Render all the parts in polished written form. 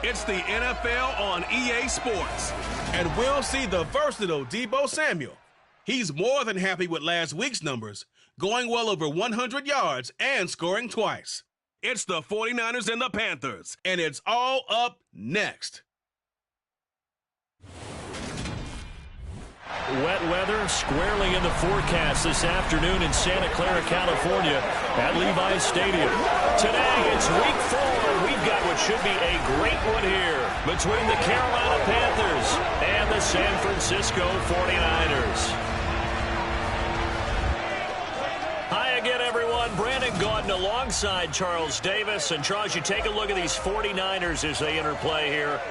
It's the NFL on EA Sports. And we'll see the versatile Deebo Samuel. He's more than happy with last week's numbers, going well over 100 yards and scoring twice. It's the 49ers and the Panthers, and it's all up next. Wet weather squarely in the forecast this afternoon in Santa Clara, California at Levi's Stadium. Today it's week 4. We've got what should be a great one here between the Carolina Panthers and the San Francisco 49ers. Hi again, everyone. Brandon Gaudin alongside Charles Davis. And Charles, you take a look at these 49ers as they interplay here.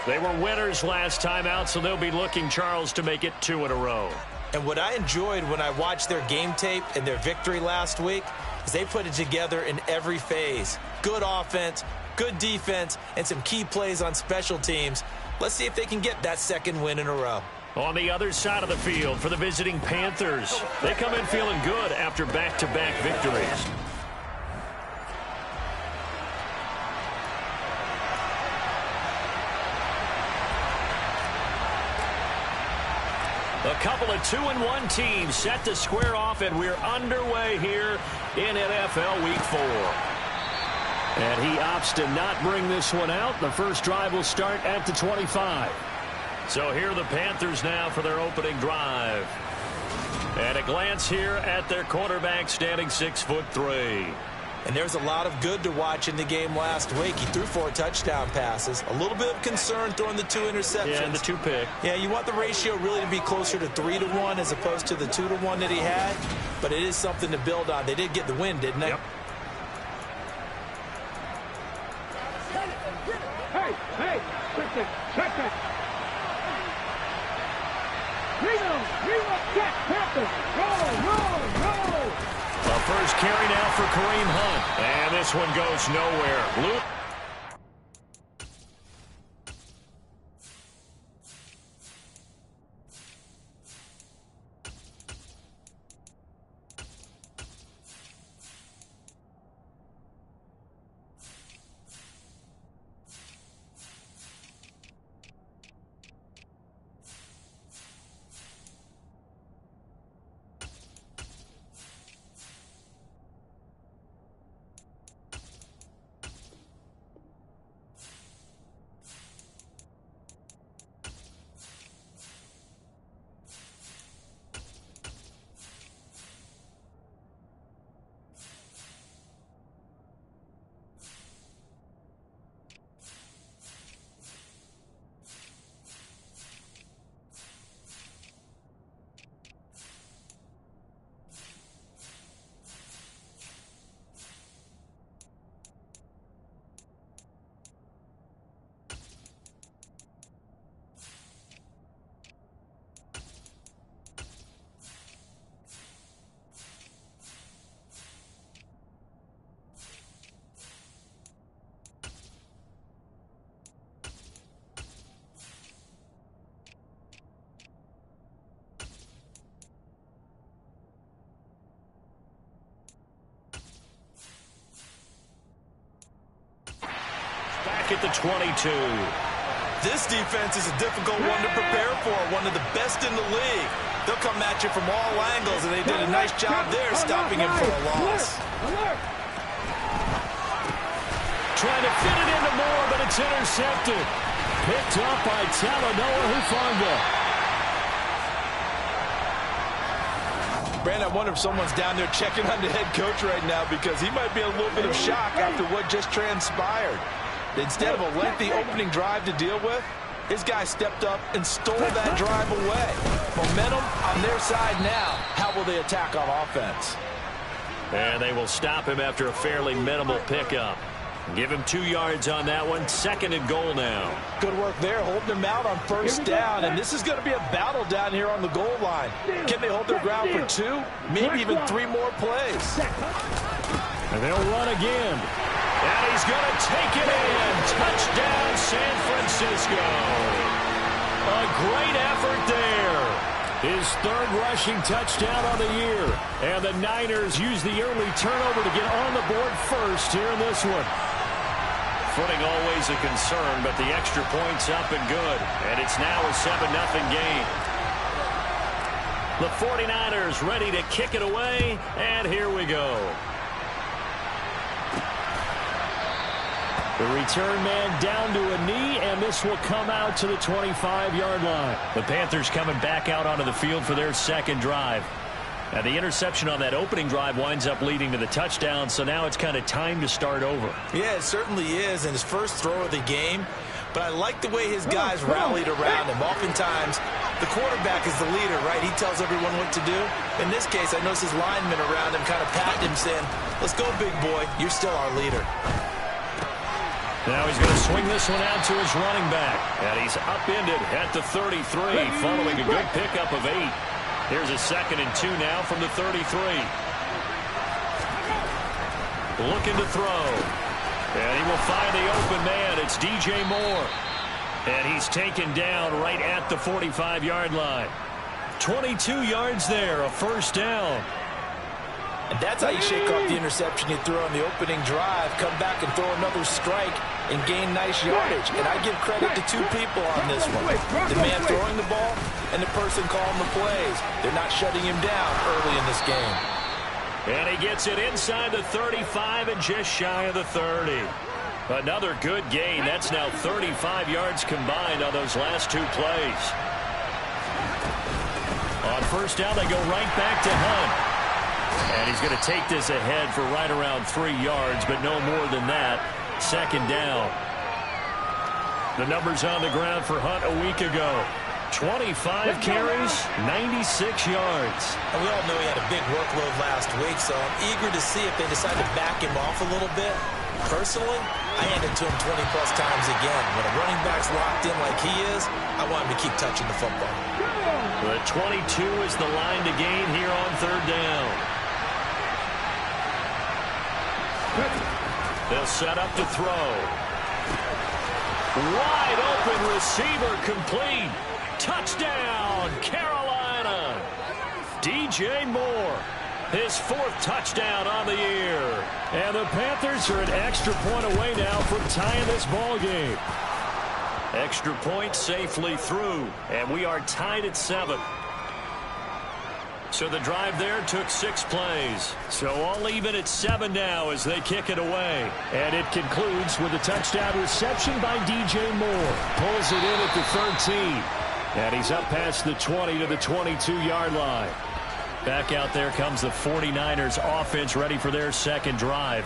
They were winners last time out, so they'll be looking, Charles, to make it 2 in a row. And what I enjoyed when I watched their game tape and their victory last week is they put it together in every phase. Good offense, good defense, and some key plays on special teams. Let's see if they can get that second win in a row. On the other side of the field for the visiting Panthers, they come in feeling good after back-to-back victories. A couple of 2-1 teams set to square off, and we're underway here in NFL Week 4. And he opts to not bring this one out. The first drive will start at the 25. So here are the Panthers now for their opening drive. And a glance here at their quarterback, standing 6'3". And there's a lot of good to watch in the game last week. He threw 4 touchdown passes. A little bit of concern throwing the 2 interceptions. Yeah, and the 2 pick. Yeah, you want the ratio really to be closer to 3-1 as opposed to the 2-1 that he had. But it is something to build on. They did get the win, didn't they? Yep. Hey, check it. Roll. The first carry now for Kareem Hunt. And this one goes nowhere. Luke. At the 22. This defense is a difficult one to prepare for, one of the best in the league. They'll come at you from all angles, and they did a nice job there stopping him for a loss. Trying to fit it into Moore, but it's intercepted. Picked up by Talanoa Hufanga. Brandon, I wonder if someone's down there checking on the head coach right now, because he might be in a little bit of shock after what just transpired. Instead of a lengthy opening drive to deal with, his guy stepped up and stole that drive away. Momentum on their side now. How will they attack on offense? And they will stop him after a fairly minimal pickup. Give him 2 yards on that one. 2nd and goal now. Good work there, holding him out on first down. And this is going to be a battle down here on the goal line. Can they hold their ground for 2, maybe even 3 more plays? And they'll run again. And he's going to take it in. Touchdown, San Francisco. A great effort there. His 3rd rushing touchdown on the year. And the Niners use the early turnover to get on the board first here in this one. footing always a concern, but the extra point's up and good. And it's now a 7-0 game. The 49ers ready to kick it away, and here we go. The return man down to a knee, and this will come out to the 25-yard line. The Panthers coming back out onto the field for their second drive. Now, the interception on that opening drive winds up leading to the touchdown, so now it's kind of time to start over. Yeah, it certainly is, and his first throw of the game. But I like the way his guys rallied around him. Oftentimes, the quarterback is the leader, right? He tells everyone what to do. In this case, I noticed his linemen around him kind of patting him, saying, "Let's go, big boy. You're still our leader." Now he's going to swing this one out to his running back. And he's upended at the 33 following a good pickup of 8. Here's a 2nd and 2 now from the 33. Looking to throw. And he will find the open man. It's DJ Moore. And he's taken down right at the 45-yard line. 22 yards there, a first down. And that's how you shake off the interception you threw on the opening drive. Come back and throw another strike and gain nice yardage. And I give credit to two people on this one. The man throwing the ball and the person calling the plays. They're not shutting him down early in this game. And he gets it inside the 35 and just shy of the 30. Another good gain. That's now 35 yards combined on those last 2 plays. On first down, they go right back to Hunt. And he's going to take this ahead for right around 3 yards, but no more than that. Second down. The numbers on the ground for Hunt a week ago. 25 carries, 96 yards. And we all know he had a big workload last week, so I'm eager to see if they decide to back him off a little bit. Personally, I hand it to him 20-plus times again. When a running back's locked in like he is, I want him to keep touching the football. The 22 is the line to gain here on third down. They'll set up to throw. Wide open receiver complete. Touchdown, Carolina. DJ Moore, his 4th touchdown on the year. And the Panthers are an extra point away now from tying this ball game. Extra point safely through, and we are tied at 7. So the drive there took 6 plays. So all even at 7 now as they kick it away. And it concludes with a touchdown reception by DJ Moore. Pulls it in at the 13. And he's up past the 20 to the 22-yard line. Back out there comes the 49ers offense ready for their second drive.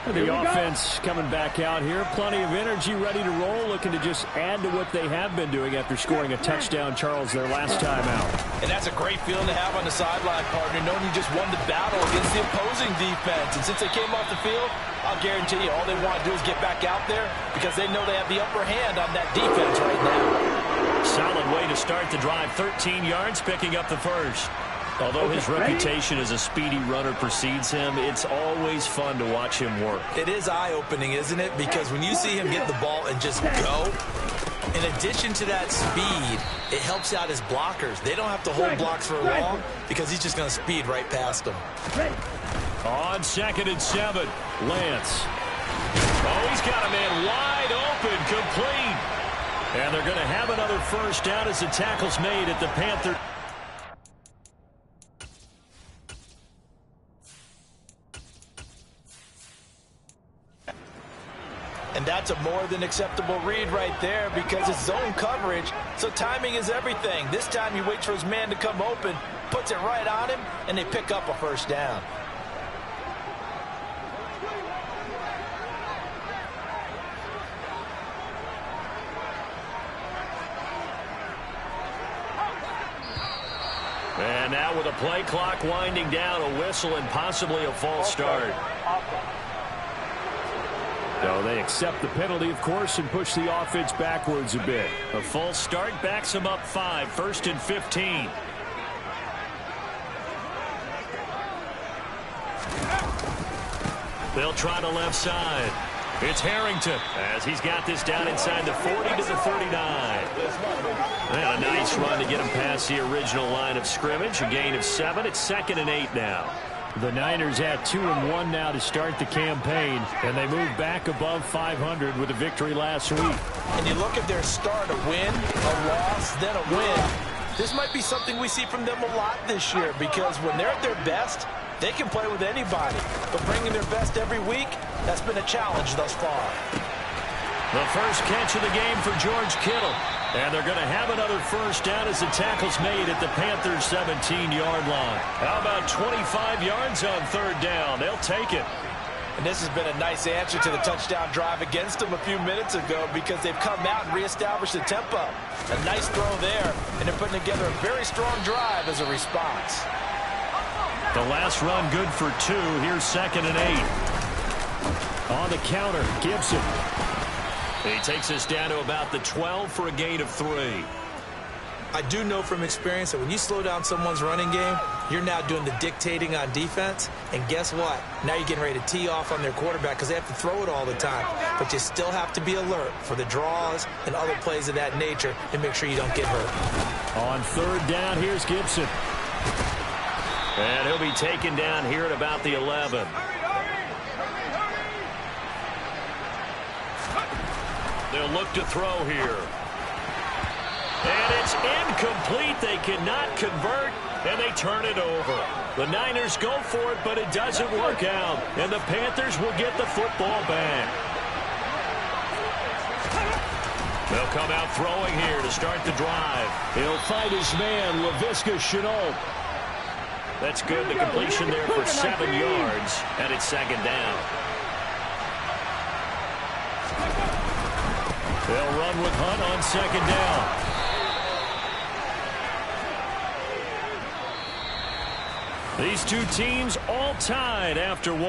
And the offense coming back out here. Plenty of energy, ready to roll, looking to just add to what they have been doing after scoring a touchdown, Charles, their last time out. And that's a great feeling to have on the sideline, partner, knowing you just won the battle against the opposing defense. And since they came off the field, I'll guarantee you all they want to do is get back out there because they know they have the upper hand on that defense right now. Solid way to start the drive. 13 yards, picking up the first. Although his reputation as a speedy runner precedes him, it's always fun to watch him work. It is eye-opening, isn't it? Because when you see him get the ball and just go, in addition to that speed, it helps out his blockers. They don't have to hold blocks for long because he's just going to speed right past them. On 2nd and 7, Lance. Oh, he's got a man wide open, complete. And they're going to have another first down as the tackle's made at the Panther. And that's a more than acceptable read right there because it's zone coverage, so timing is everything. This time he waits for his man to come open, puts it right on him, and they pick up a first down. And now with a play clock winding down, a whistle and possibly a false start. No, they accept the penalty, of course, and push the offense backwards a bit. A false start backs them up 5, 1st and 15. They'll try the left side. It's Harrington as he's got this down inside the 40 to the 39. And a nice run to get him past the original line of scrimmage. A gain of 7. It's 2nd and 8 now. The Niners at 2-1 now to start the campaign, and they move back above 500 with a victory last week. And you look at their start, a win, a loss, then a win. This might be something we see from them a lot this year, because when they're at their best, they can play with anybody. But bringing their best every week, that's been a challenge thus far. The first catch of the game for George Kittle. And they're going to have another first down as the tackle's made at the Panthers' 17-yard line. How about 25 yards on third down? They'll take it. And this has been a nice answer to the touchdown drive against them a few minutes ago, because they've come out and reestablished the tempo. A nice throw there, and they're putting together a very strong drive as a response. The last run good for 2. Here's 2nd and 8. On the counter, Gibson. He takes us down to about the 12 for a gain of 3. I do know from experience that when you slow down someone's running game, you're now doing the dictating on defense. And guess what? Now you're getting ready to tee off on their quarterback because they have to throw it all the time. But you still have to be alert for the draws and other plays of that nature and make sure you don't get hurt. On third down, here's Gibson. And he'll be taken down here at about the 11. They'll look to throw here. And it's incomplete. They cannot convert, and they turn it over. The Niners go for it, but it doesn't work out. And the Panthers will get the football back. They'll come out throwing here to start the drive. He'll fight his man, Laviska Shenault. That's good. The completion there for 7 yards, and it's 2nd down. They'll run with Hunt on 2nd down. These two teams all tied after 1.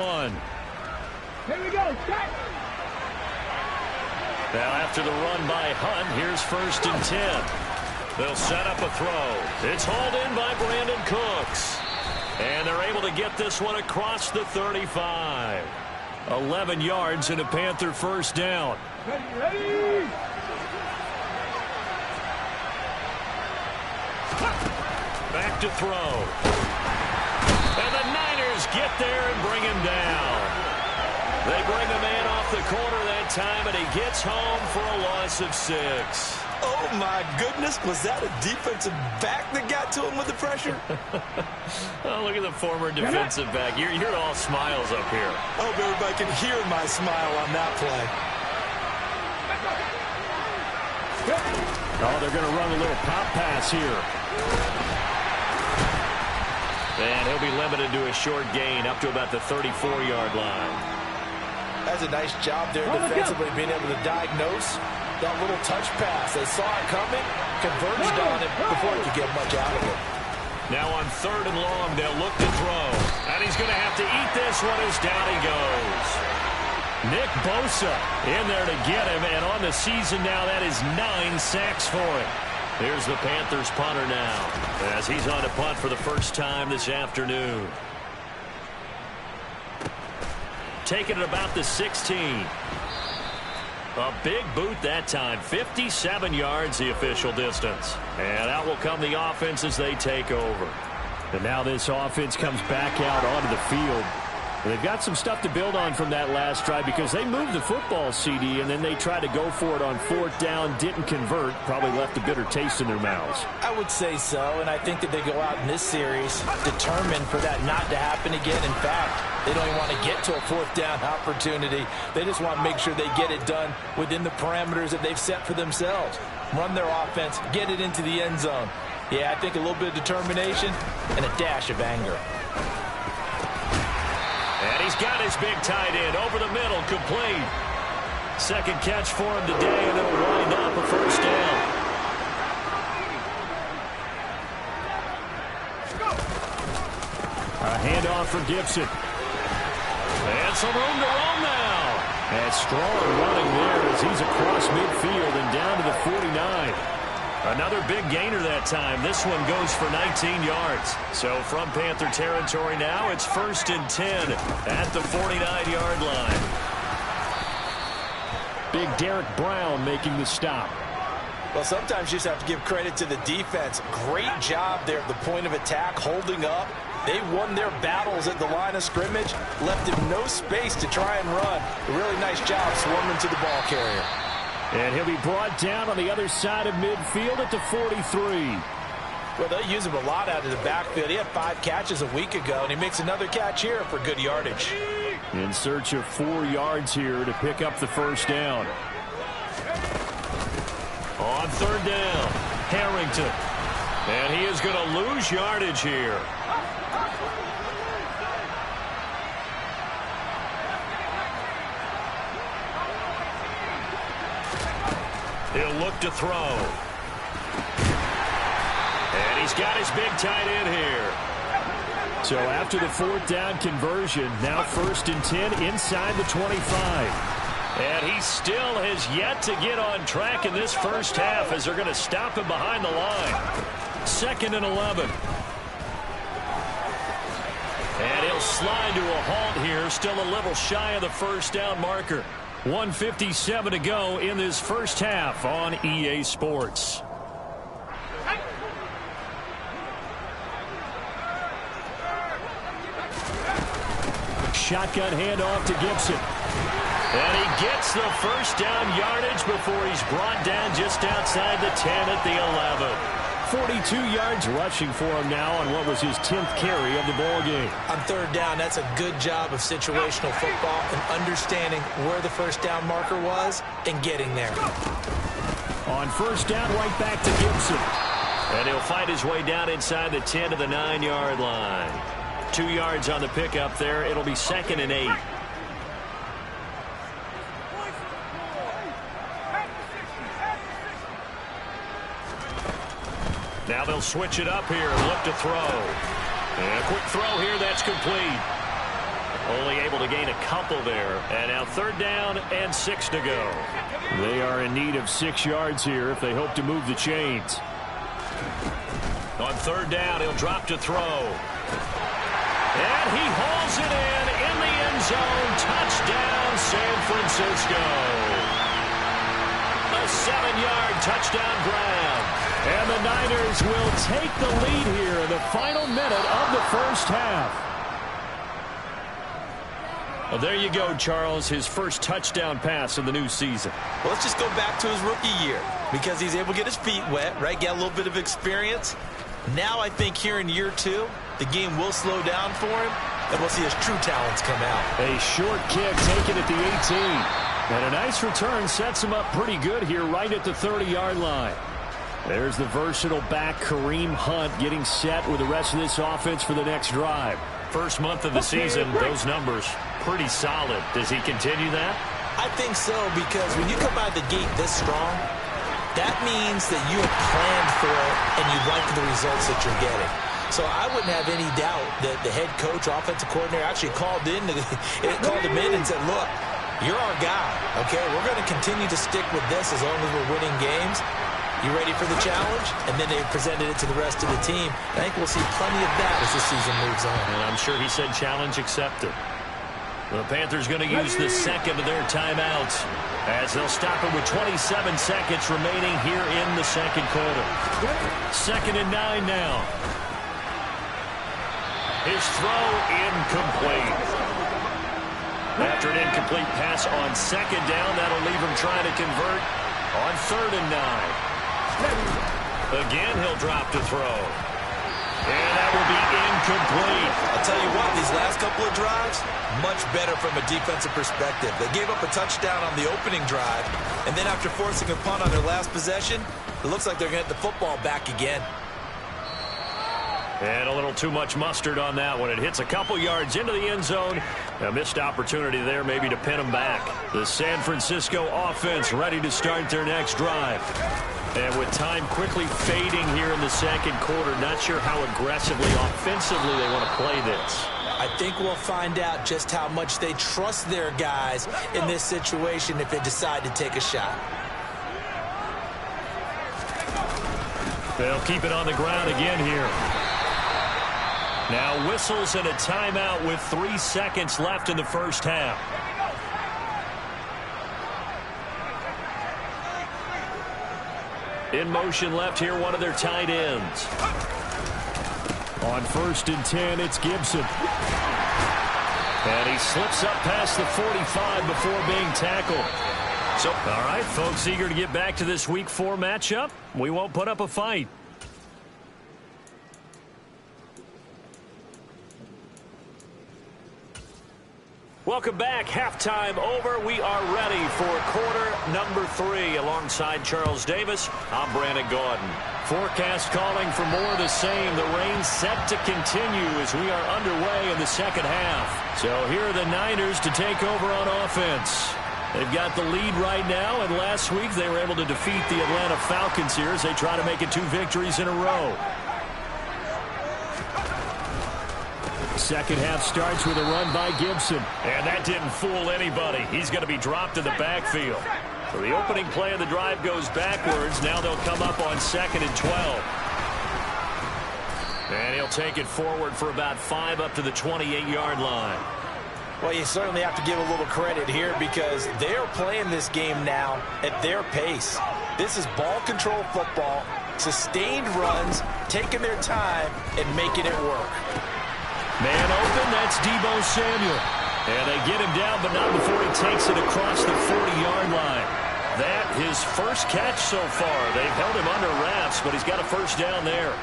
Here we go. Set. Now after the run by Hunt, here's 1st and 10. They'll set up a throw. It's hauled in by Brandon Cooks. And they're able to get this one across the 35. 11 yards and a Panther first down. Ready. Back to throw. And the Niners get there and bring him down. They bring a man off the corner that time, and he gets home for a loss of 6. Oh, my goodness. Was that a defensive back that got to him with the pressure? Oh, look at the former defensive back. You're all smiles up here. I hope everybody can hear my smile on that play. Oh, they're going to run a little pop pass here. And he'll be limited to a short gain up to about the 34-yard line. That's a nice job there defensively, being able to diagnose that little touch pass. They saw it coming, converged on it before he could get much out of it. Now on 3rd and long, they'll look to throw. And he's going to have to eat this one as down he goes. Nick Bosa in there to get him, and on the season now, that is 9 sacks for him. Here's the Panthers punter now, as he's on to punt for the first time this afternoon. Taking it about the 16. A big boot that time. 57 yards the official distance. And out will come the offense as they take over. And now this offense comes back out onto the field. They've got some stuff to build on from that last drive because they moved the football, CD, and then they tried to go for it on 4th down, didn't convert, probably left a bitter taste in their mouths. I would say so, and I think that they go out in this series determined for that not to happen again. In fact, they don't even want to get to a 4th down opportunity. They just want to make sure they get it done within the parameters that they've set for themselves. Run their offense, get it into the end zone. Yeah, I think a little bit of determination and a dash of anger. And he's got his big tight end over the middle, complete. Second catch for him today, and it'll wind up a first down. A handoff for Gibson. And some room to roam now. And strong running there as he's across midfield and down to the 49. Another big gainer that time. This one goes for 19 yards. So from Panther territory now, it's 1st and 10 at the 49-yard line. Big Derek Brown making the stop. Well, sometimes you just have to give credit to the defense. Great job there at the point of attack, holding up, They won their battles at the line of scrimmage, left him no space to try and run. A really nice job swarming to the ball carrier. And he'll be brought down on the other side of midfield at the 43. Well, they use him a lot out of the backfield. He had 5 catches a week ago, and he makes another catch here for good yardage. In search of 4 yards here to pick up the first down. On third down, Harrington. And he is going to lose yardage here. He'll look to throw. And he's got his big tight end here. So after the 4th down conversion, now 1st and 10 inside the 25. And he still has yet to get on track in this first half as they're going to stop him behind the line. 2nd and 11. And he'll slide to a halt here, still a little shy of the first down marker. 1:57 to go in this first half on EA Sports. Shotgun handoff to Gibson. And he gets the first down yardage before he's brought down just outside the 10 at the 11. 42 yards rushing for him now on what was his 10th carry of the ball game. On 3rd down, that's a good job of situational football and understanding where the first down marker was and getting there. On 1st down, right back to Gibson. And he'll fight his way down inside the 10 to the 9-yard line. 2 yards on the pickup there. It'll be 2nd and 8. Now they'll switch it up here and look to throw. And a quick throw here, that's complete. Only able to gain a couple there. And now 3rd down and 6 to go. They are in need of 6 yards here if they hope to move the chains. On 3rd down, he'll drop to throw. And he hauls it in the end zone. Touchdown, San Francisco. A 7-yard touchdown grab. And the Niners will take the lead here in the final minute of the first half. Well, there you go, Charles. His first touchdown pass of the new season. Well, let's just go back to his rookie year because he's able to get his feet wet, right? Get a little bit of experience. Now I think here in year 2, the game will slow down for him, and we'll see his true talents come out. A short kick taken at the 18. And a nice return sets him up pretty good here right at the 30-yard line. There's the versatile back, Kareem Hunt, getting set with the rest of this offense for the next drive. First month of the season, those numbers pretty solid. Does he continue that? I think so, because when you come out of the gate this strong, that means that you have planned for it and you like the results that you're getting. So I wouldn't have any doubt that the head coach, offensive coordinator, actually called him in and said, look, you're our guy, okay? We're going to continue to stick with this as long as we're winning games. You ready for the challenge? And then they presented it to the rest of the team. I think we'll see plenty of that as the season moves on. And I'm sure he said challenge accepted. The Panthers going to use the second of their timeouts as they'll stop it with 27 seconds remaining here in the second quarter. 2nd and 9 now. His throw incomplete. After an incomplete pass on 2nd down, that'll leave him trying to convert on 3rd and 9. Again, he'll drop to throw. And that will be incomplete. I'll tell you what, these last couple of drives, much better from a defensive perspective. They gave up a touchdown on the opening drive, and then after forcing a punt on their last possession, it looks like they're going to get the football back again. And a little too much mustard on that one. It hits a couple yards into the end zone. A missed opportunity there maybe to pin him back. The San Francisco offense ready to start their next drive. And with time quickly fading here in the second quarter, not sure how aggressively, offensively they want to play this. I think we'll find out just how much they trust their guys in this situation if they decide to take a shot. They'll keep it on the ground again here. Now whistles and a timeout with 3 seconds left in the first half. In motion left here, one of their tight ends. On 1st and 10, it's Gibson. And he slips up past the 45 before being tackled. So, all right, folks, eager to get back to this Week 4 matchup. We won't put up a fight. Welcome back. Halftime over. We are ready for quarter number 3. Alongside Charles Davis, I'm Brandon Gaudin. Forecast calling for more of the same. The rain set to continue as we are underway in the second half. So here are the Niners to take over on offense. They've got the lead right now, and last week they were able to defeat the Atlanta Falcons here as they try to make it 2 victories in a row. Second half starts with a run by Gibson. And that didn't fool anybody. He's going to be dropped in the backfield. So the opening play of the drive goes backwards. Now they'll come up on 2nd and 12. And he'll take it forward for about 5 up to the 28-yard line. Well, you certainly have to give a little credit here because they're playing this game now at their pace. This is ball control football, sustained runs, taking their time and making it work. Man open, that's Deebo Samuel. And they get him down, but not before he takes it across the 40-yard line. That his first catch so far. They've held him under wraps, but he's got a first down there.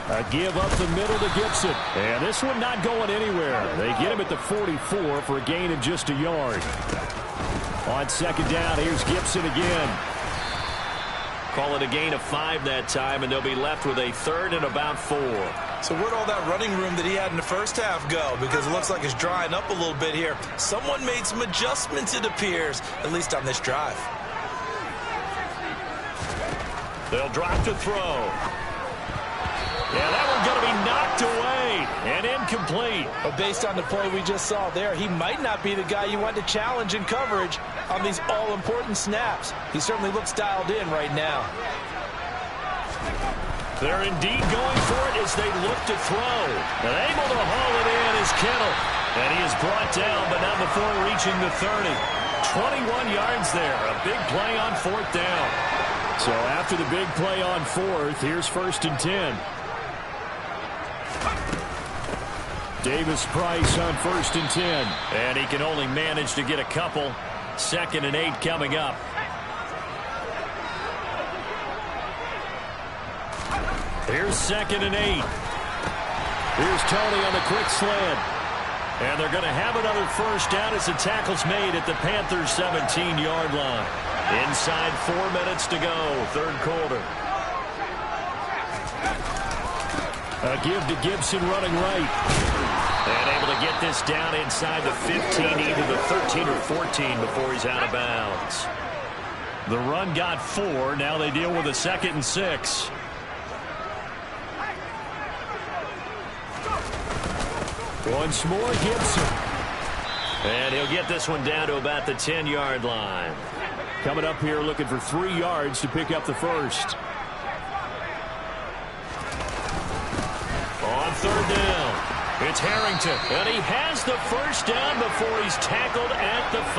A give up the middle to Gibson. And this one not going anywhere. They get him at the 44 for a gain of just a yard. On 2nd down, here's Gibson again. Call it a gain of 5 that time, and they'll be left with a 3rd and about 4. So where'd all that running room that he had in the first half go? Because it looks like it's drying up a little bit here. Someone made some adjustments, it appears, at least on this drive. They'll drop to throw. Yeah, that one's going to be knocked away and incomplete. But based on the play we just saw there, he might not be the guy you want to challenge in coverage on these all-important snaps. He certainly looks dialed in right now. They're indeed going for it as they look to throw. And able to haul it in is Kittle. And he is brought down, but not before reaching the 30. 21 yards there. A big play on 4th down. So after the big play on 4th, here's 1st and 10. Davis Price on 1st and 10. And he can only manage to get a couple. 2nd and 8 coming up. Here's 2nd and 8. Here's Tony on the quick slant. And they're going to have another first down as the tackle's made at the Panthers' 17-yard line. Inside 4 minutes to go, 3rd quarter. A give to Gibson running right. And able to get this down inside the 15, either the 13 or 14 before he's out of bounds. The run got 4. Now they deal with a 2nd and 6. Once more, Gibson. And he'll get this one down to about the 10-yard line. Coming up here looking for 3 yards to pick up the first. On 3rd down. It's Harrington, and he has the first down before he's tackled at the 5.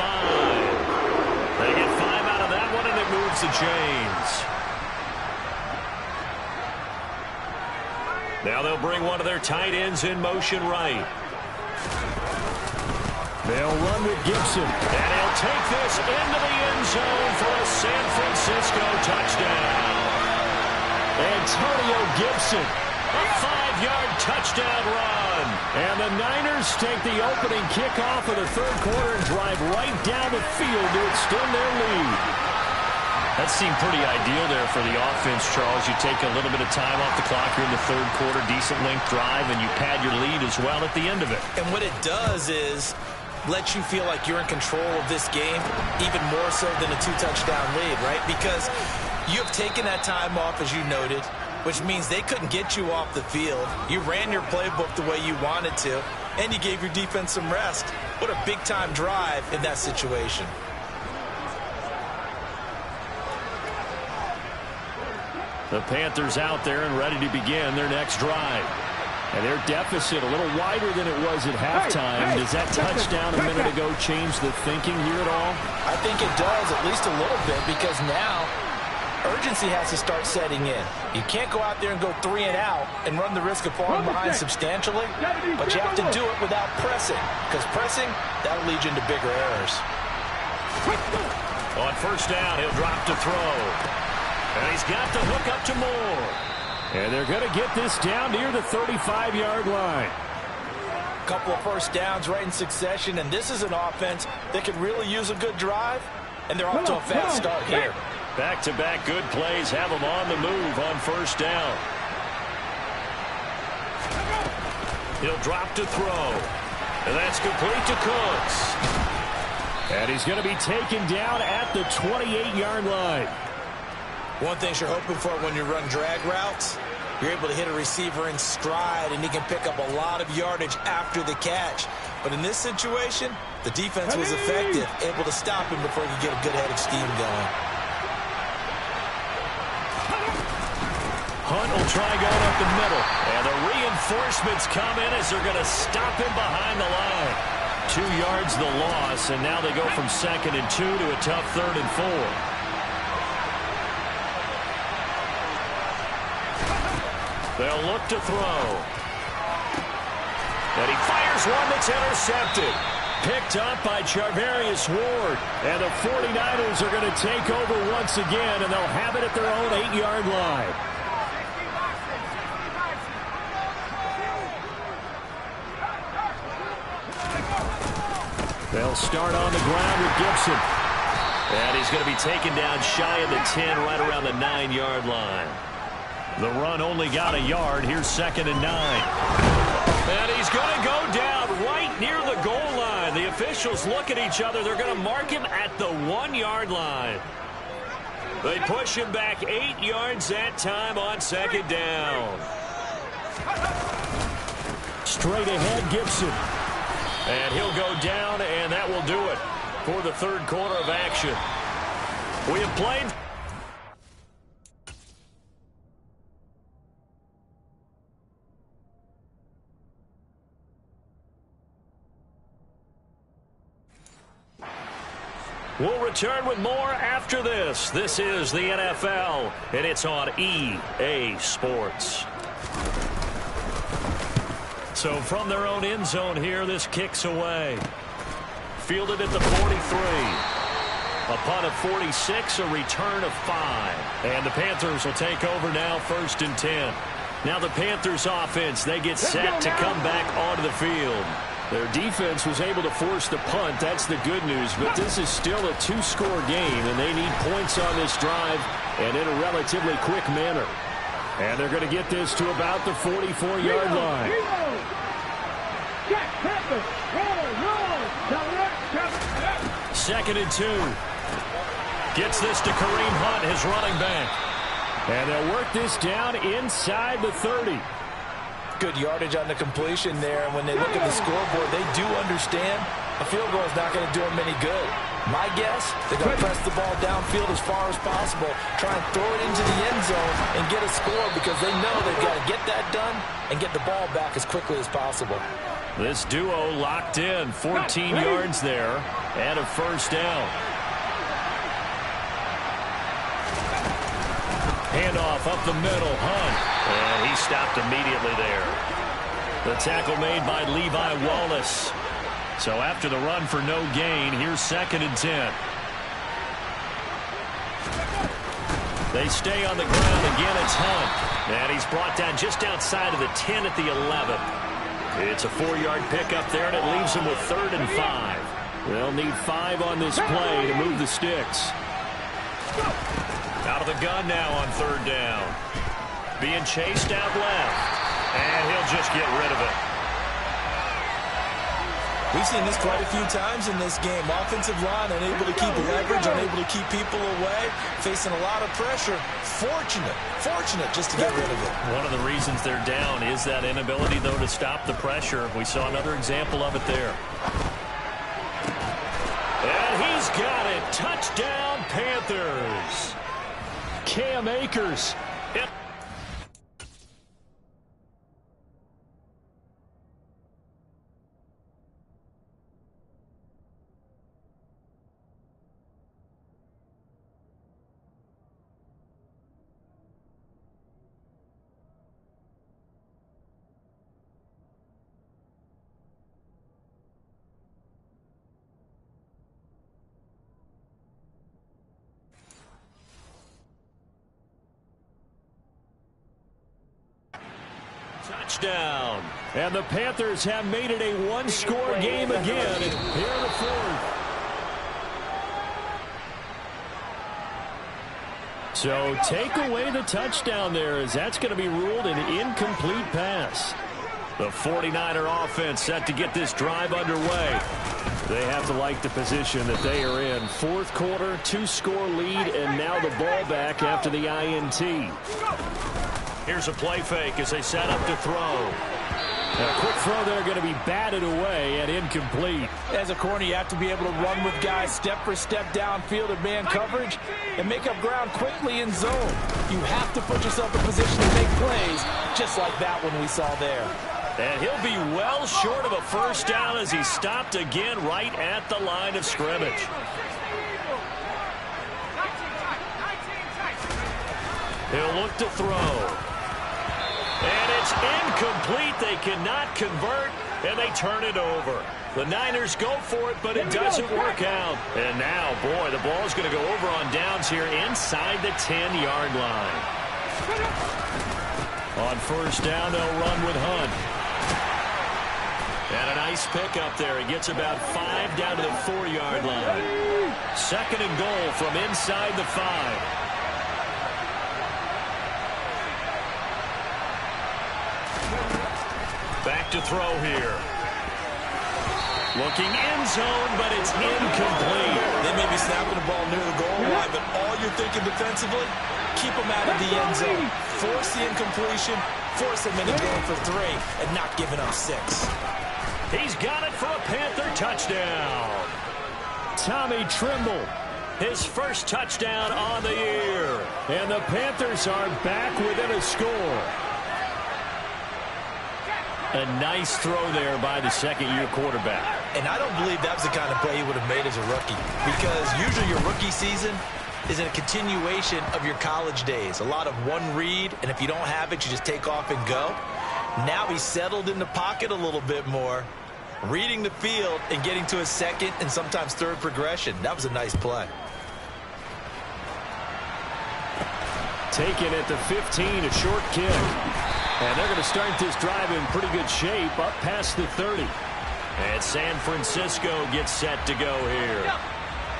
They get 5 out of that one, and it moves the chains. Now they'll bring one of their tight ends in motion right. They'll run with Gibson, and he'll take this into the end zone for a San Francisco touchdown. Antonio Gibson. A 5-yard touchdown run. And the Niners take the opening kickoff of the 3rd quarter and drive right down the field to extend their lead. That seemed pretty ideal there for the offense, Charles. You take a little bit of time off the clock here in the 3rd quarter, decent length drive, and you pad your lead as well at the end of it. And what it does is let you feel like you're in control of this game, even more so than a 2-touchdown lead, right? Because you have taken that time off, as you noted, which means they couldn't get you off the field. You ran your playbook the way you wanted to, and you gave your defense some rest. What a big-time drive in that situation. The Panthers out there and ready to begin their next drive. And their deficit a little wider than it was at halftime. Does that touchdown a minute ago change the thinking here at all? I think it does, at least a little bit, because now urgency has to start setting in. You can't go out there and go 3 and out and run the risk of falling behind substantially, but you have to do it without pressing, because pressing, that'll lead you into bigger errors. On first down, he'll drop to throw. And he's got the hook up to Moore. And they're going to get this down near the 35-yard line. A couple of first downs right in succession, and this is an offense that could really use a good drive, and they're off to a fast start here. Back-to-back good plays have them on the move on first down. He'll drop to throw. And that's complete to Cooks. And he's going to be taken down at the 28-yard line. One thing you're hoping for when you run drag routes, you're able to hit a receiver in stride, and he can pick up a lot of yardage after the catch. But in this situation, the defense was effective, able to stop him before he could get a good head of steam going. Hunt will try going up the middle. And the reinforcements come in as they're going to stop him behind the line. 2 yards the loss, and now they go from 2nd and 2 to a tough 3rd and 4. They'll look to throw. And he fires one that's intercepted. Picked up by Charvarius Ward. And the 49ers are going to take over once again, and they'll have it at their own 8-yard line. They'll start on the ground with Gibson. And he's going to be taken down shy of the 10, right around the 9-yard line. The run only got a yard. Here's 2nd and 9. And he's going to go down right near the goal line. The officials look at each other. They're going to mark him at the 1-yard line. They push him back 8 yards that time on 2nd down. Straight ahead, Gibson. And he'll go down, and that will do it for the 3rd quarter of action. We have played... We'll return with more after this. This is the NFL, and it's on EA Sports. So from their own end zone here, this kicks away. Fielded at the 43. A punt of 46, a return of 5. And the Panthers will take over now, 1st and 10. Now the Panthers offense, they get set to come back onto the field. Their defense was able to force the punt. That's the good news. But this is still a 2-score game, and they need points on this drive and in a relatively quick manner. And they're going to get this to about the 44-yard line. 2nd and 2. Gets this to Kareem Hunt, his running back. And they'll work this down inside the 30. Good yardage on the completion there, and when they look at the scoreboard, they do understand a field goal is not going to do them any good. My guess, they're going to press the ball downfield as far as possible, try and throw it into the end zone and get a score, because they know they've got to get that done and get the ball back as quickly as possible. This duo locked in, 14 yards there, and a 1st down. Handoff up the middle, Hunt. And he stopped immediately there. The tackle made by Levi Wallace. So after the run for no gain, here's 2nd and 10. They stay on the ground again. It's Hunt. And he's brought down just outside of the 10 at the 11. It's a 4-yard pickup there, and it leaves them with 3rd and 5. They'll need 5 on this play to move the sticks. Out of the gun now on 3rd down. Being chased out left. And he'll just get rid of it. We've seen this quite a few times in this game. Offensive line unable to keep leverage, unable to keep people away, facing a lot of pressure. Fortunate just to get rid of it. One of the reasons they're down is that inability, though, to stop the pressure. We saw another example of it there. And he's got it. Touchdown, Panthers. Cam Akers. Touchdown. And the Panthers have made it a one-score game again here in the fourth. So take away the touchdown there, as that's going to be ruled an incomplete pass. The 49er offense set to get this drive underway. They have to like the position that they are in. Fourth quarter, 2-score lead, and now the ball back after the INT. Here's a play fake as they set up to throw. A quick throw there going to be batted away and incomplete. As a corner, you have to be able to run with guys step for step downfield in man coverage and make up ground quickly in zone. You have to put yourself in position to make plays, just like that one we saw there. And he'll be well short of a first down as he stopped again right at the line of scrimmage. He'll look to throw. And it's incomplete. They cannot convert, and they turn it over. The Niners go for it, but it doesn't work out. And now, boy, the ball is going to go over on downs here inside the 10-yard line. On first down, they'll run with Hunt. And a nice pickup there. He gets about 5 down to the 4-yard line. Second and goal from inside the 5. Back to throw here. Looking end zone, but it's incomplete. They may be snapping the ball near the goal line, but all you're thinking defensively, keep them out of the end zone. Force the incompletion, force them into going for 3, and not giving up 6. He's got it for a Panther touchdown. Tommy Trimble, his first touchdown on the year. And the Panthers are back within a score. A nice throw there by the second-year quarterback. And I don't believe that was the kind of play he would have made as a rookie, because usually your rookie season is in a continuation of your college days. A lot of one read, and if you don't have it, you just take off and go. Now he's settled in the pocket a little bit more, reading the field and getting to a second and sometimes third progression. That was a nice play. Taken at the 15, a short kick. And they're going to start this drive in pretty good shape, up past the 30. And San Francisco gets set to go here.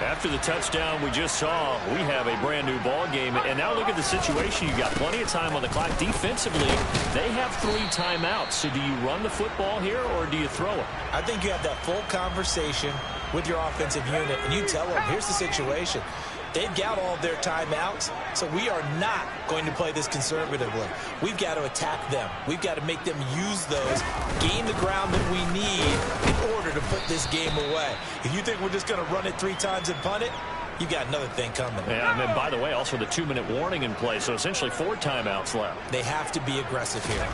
After the touchdown we just saw, we have a brand new ball game. And now look at the situation. You got plenty of time on the clock. Defensively, they have 3 timeouts. So do you run the football here, or do you throw it? I think you have that full conversation with your offensive unit, and you tell them, here's the situation. They've got all of their timeouts, so we are not going to play this conservatively. We've got to attack them. We've got to make them use those, gain the ground that we need in order to put this game away. If you think we're just going to run it 3 times and punt it, you've got another thing coming. Yeah, and then, by the way, also the 2-minute warning in play, so essentially 4 timeouts left. They have to be aggressive here.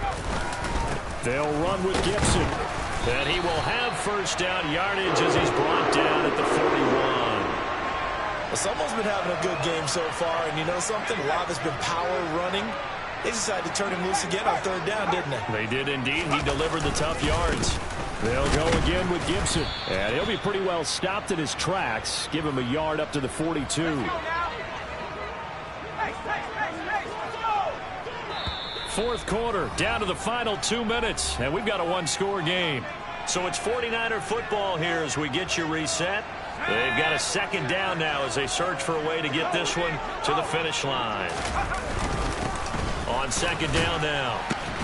They'll run with Gibson, and he will have first down yardage as he's brought down at the 41. Well, someone's been having a good game so far, and you know something? A lot of it's been power running. They decided to turn him loose again on 3rd down, didn't they? They did indeed. He delivered the tough yards. They'll go again with Gibson. And he'll be pretty well stopped in his tracks. Give him a yard up to the 42. Fourth quarter, down to the final 2 minutes, and we've got a 1-score game. So it's 49er football here as we get you reset. They've got a 2nd down now as they search for a way to get this one to the finish line. On 2nd down now,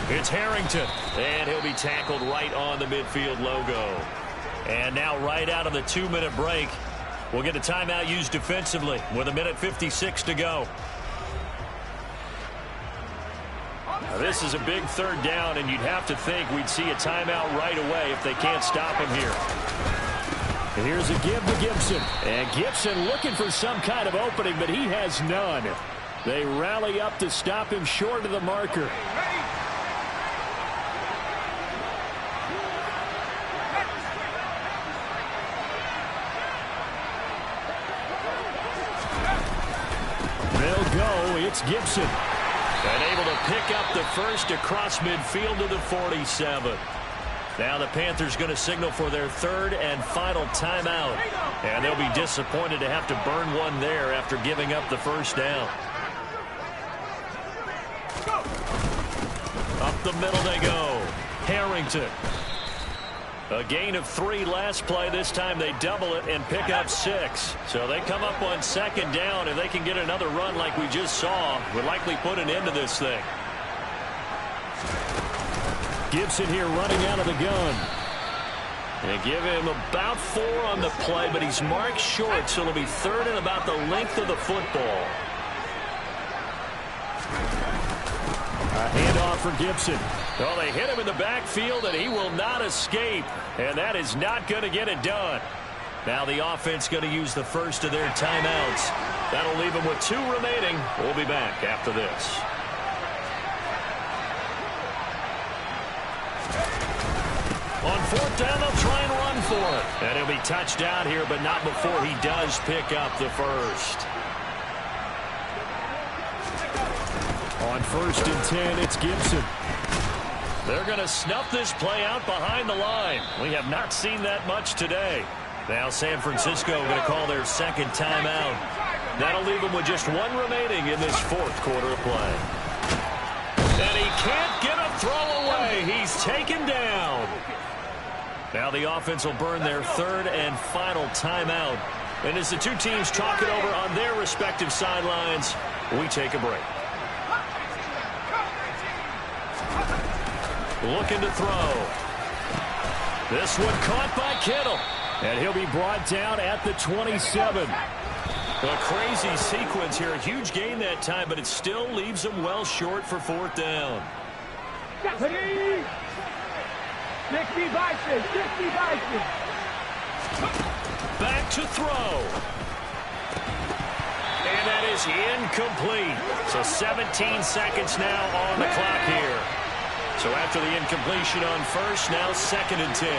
it's Harrington, and he'll be tackled right on the midfield logo. And now right out of the 2-minute break, we'll get a timeout used defensively with 1:56 to go. Now, this is a big 3rd down, and you'd have to think we'd see a timeout right away if they can't stop him here. And here's a give to Gibson. And Gibson looking for some kind of opening, but he has none. They rally up to stop him short of the marker. They'll go. It's Gibson. And able to pick up the first across midfield to the 47. Now the Panthers going to signal for their 3rd and final timeout. And they'll be disappointed to have to burn one there after giving up the first down. A Up the middle they go. Harrington. A gain of 3 last play. This time they double it and pick up 6. So they come up on 2nd down. If they can get another run like we just saw, would likely put an end to this thing. Gibson here running out of the gun. They give him about 4 on the play, but he's marked short, so it'll be 3rd and about the length of the football. A handoff for Gibson. Well, they hit him in the backfield, and he will not escape. And that is not going to get it done. Now the offense going to use the first of their timeouts. That'll leave them with 2 remaining. We'll be back after this. On 4th down, they'll try and run for it. And he'll be touched down here, but not before he does pick up the first. On 1st and 10, it's Gibson. They're going to snuff this play out behind the line. We have not seen that much today. Now San Francisco going to call their 2nd timeout. That'll leave them with just 1 remaining in this 4th quarter of play. And he can't get a throw away. He's taken down. Now the offense will burn their 3rd and final timeout. And as the 2 teams talk it over on their respective sidelines, we take a break. Looking to throw. This one caught by Kittle. And he'll be brought down at the 27. A crazy sequence here. A huge gain that time, but it still leaves them well short for 4th down. 60 Vikings, 60 Vikings. Back to throw. And that is incomplete. So 17 seconds now on the clock here. So after the incompletion on 1st, now 2nd and 10.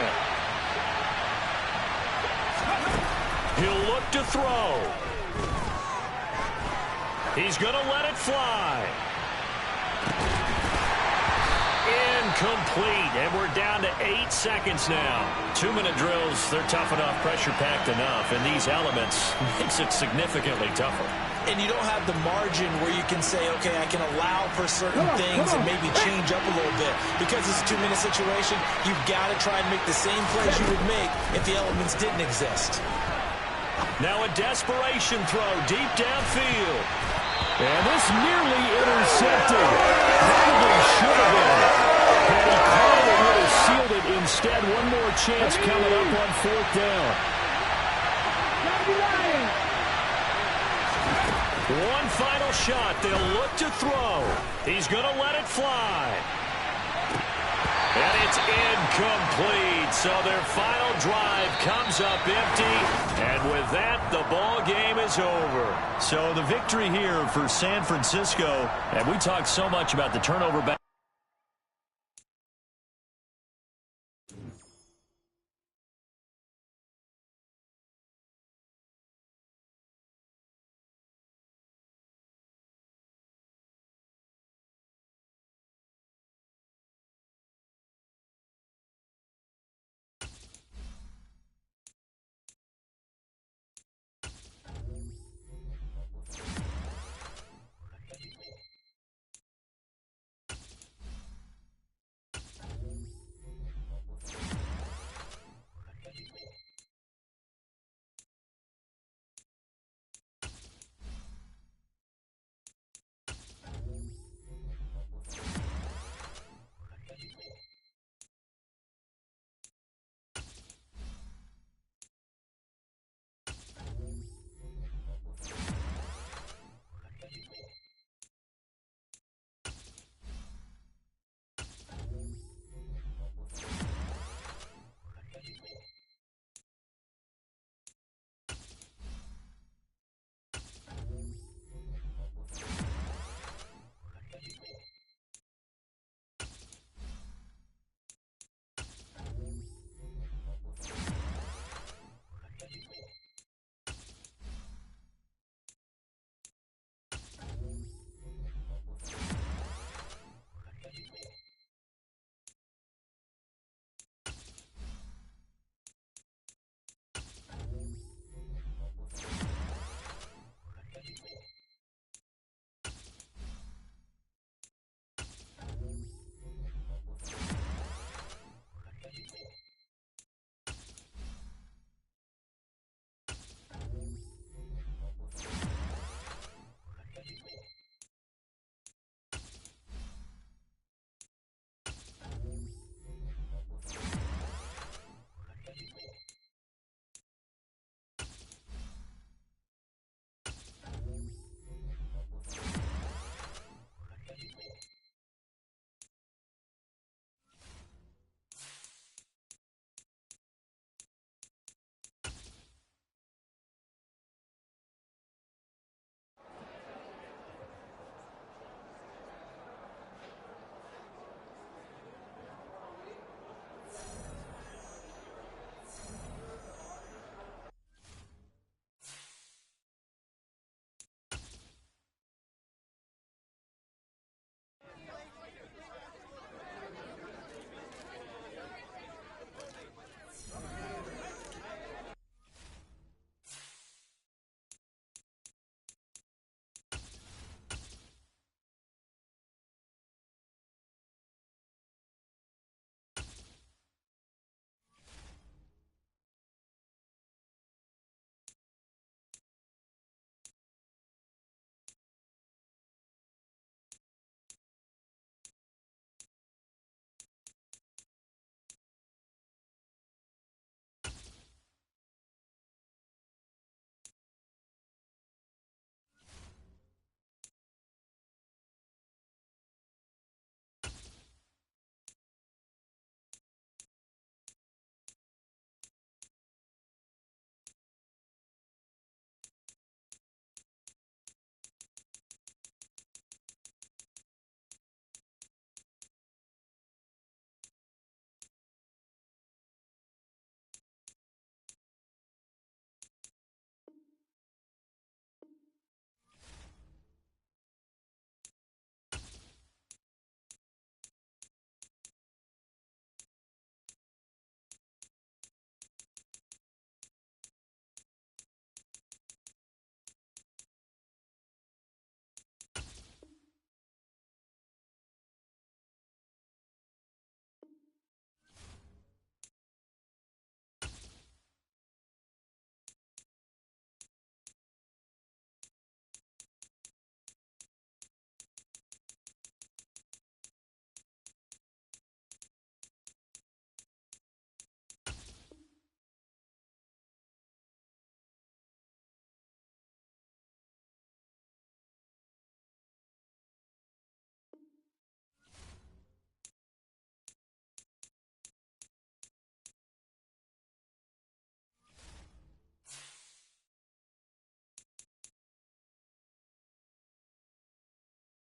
He'll look to throw. He's going to let it fly. Incomplete, and we're down to 8 seconds now. 2-minute drills, they're tough enough, pressure-packed enough, and these elements makes it significantly tougher. And you don't have the margin where you can say, okay, I can allow for certain things and maybe change up a little bit. Because it's a 2-minute situation, you've got to try and make the same plays you would make if the elements didn't exist. Now a desperation throw deep downfield. And this nearly intercepted. Probably should have been. Had he caught it, would have sealed it. Instead, one more chance coming up on 4th down. One final shot. They'll look to throw. He's going to let it fly. And it's incomplete. So their final drive comes up empty. And with that, the ball game is over. So the victory here for San Francisco. And we talked so much about the turnover back.